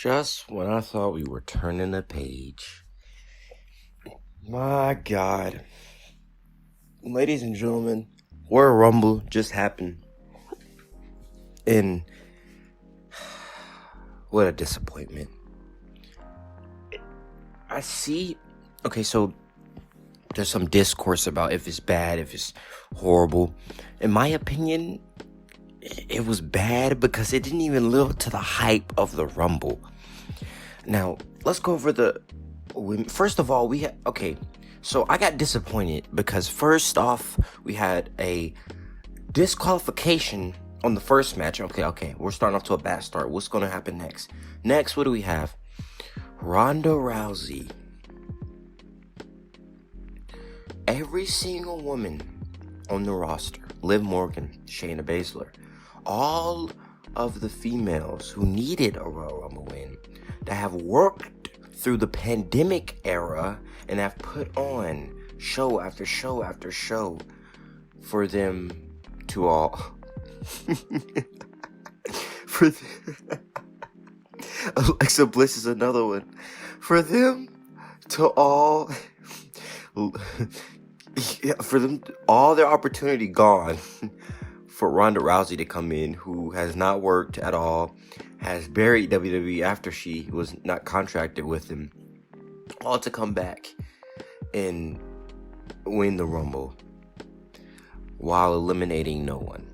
Just when I thought we were turning the page. My God. Ladies and gentlemen, Royal Rumble just happened. And what a disappointment. I see. Okay, so there's some discourse about if it's bad, if it's horrible. In my opinion, it was bad because it didn't even live up to the hype of the Rumble. Now, let's go over the women. First of all, so I got disappointed because first off, we had a disqualification on the first match. Okay, we're starting off to a bad start. What's going to happen next? Next, what do we have? Ronda Rousey. Every single woman on the roster, Liv Morgan, Shayna Baszler, all of the females who needed a Royal Rumble win, that have worked through the pandemic era and have put on show after show after show for them to all Alexa Bliss is another one, for them to all all their opportunity gone for Ronda Rousey to come in, who has not worked at all, has buried WWE after she was not contracted with them, all to come back and win the Rumble while eliminating no one.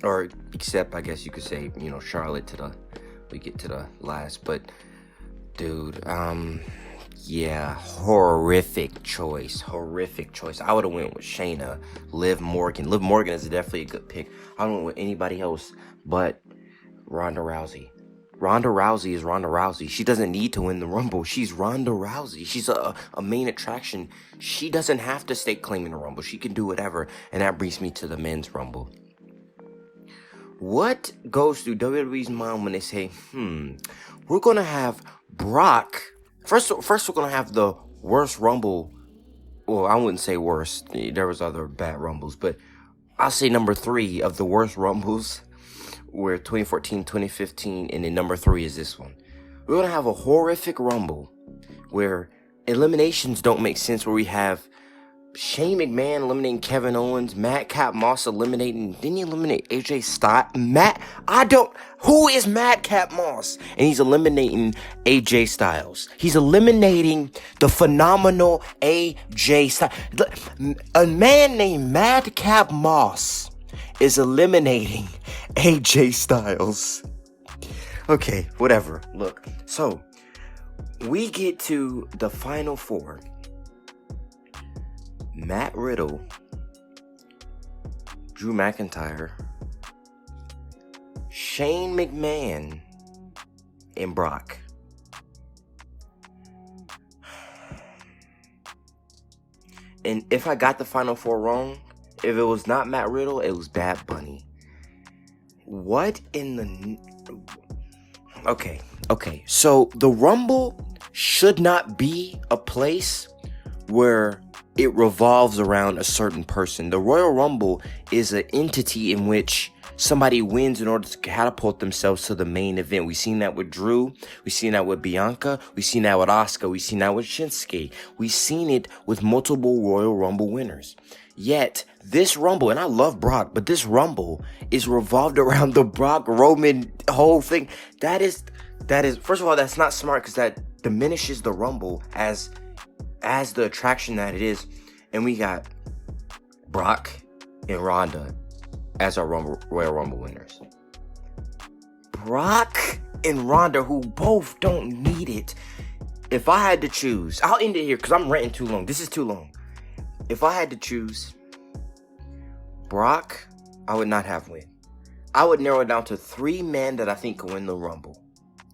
Or except, I guess you could say, Charlotte we get to the last. But dude, yeah, horrific choice. I would have went with Shayna, Liv Morgan. Liv Morgan is definitely a good pick. I don't went with anybody else but Ronda Rousey. Ronda Rousey is Ronda Rousey. She doesn't need to win the Rumble. She's Ronda Rousey. She's a main attraction. She doesn't have to stay claiming the Rumble. She can do whatever. And that brings me to the men's Rumble. What goes through WWE's mind when they say, we're going to have Brock. First, we're going to have the worst Rumble. Well, I wouldn't say worst. There was other bad Rumbles. But I'll say number 3 of the worst Rumbles were 2014, 2015. And then number 3 is this one. We're going to have a horrific Rumble where eliminations don't make sense. Where we have Shane McMahon eliminating Kevin Owens, Madcap Moss eliminating, didn't he eliminate AJ Styles? Who is Madcap Moss? And he's eliminating AJ Styles. He's eliminating the phenomenal AJ Styles. A man named Madcap Moss is eliminating AJ Styles. Okay, whatever. Look, so we get to the final 4. Matt Riddle, Drew McIntyre, Shane McMahon, and Brock. And if I got the final 4 wrong, if it was not Matt Riddle, it was Bad Bunny. What in the... Okay. So the Rumble should not be a place where it revolves around a certain person. The Royal Rumble is an entity in which somebody wins in order to catapult themselves to the main event. We've seen that with Drew. We've seen that with Bianca. We've seen that with Asuka. We've seen that with Shinsuke. We've seen it with multiple Royal Rumble winners. Yet, this Rumble, and I love Brock, but this Rumble is revolved around the Brock Roman whole thing. That is, first of all, that's not smart because that diminishes the Rumble as the attraction that it is. And we got Brock and Ronda as our Royal Rumble winners. Brock and Ronda, who both don't need it. If I had to choose, I'll end it here because I'm ranting too long. This is too long. If I had to choose Brock, I would not have win. I would narrow it down to 3 men that I think could win the Rumble.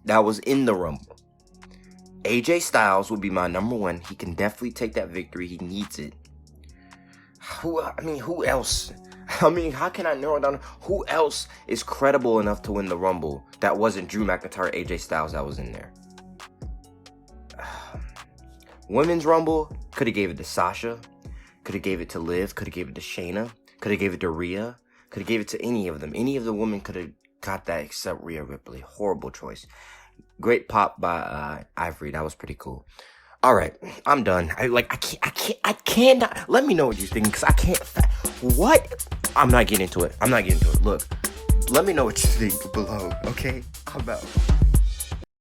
That was in the Rumble. AJ Styles would be my number 1. He can definitely take that victory. He needs it. Who else? How can I narrow down who else is credible enough to win the Rumble that wasn't Drew McIntyre, AJ Styles that was in there? Women's Rumble, could have gave it to Sasha, could have gave it to Liv, could have gave it to Shayna, could have gave it to Rhea, Could have gave it to any of them. Any of the women could have got that except Rhea Ripley. Horrible choice. Great pop by Ivory. That was pretty cool. All right, I'm done. I cannot. Let me know what you think, because I can't. What? I'm not getting into it. Look, let me know what you think below. Okay, I'm out.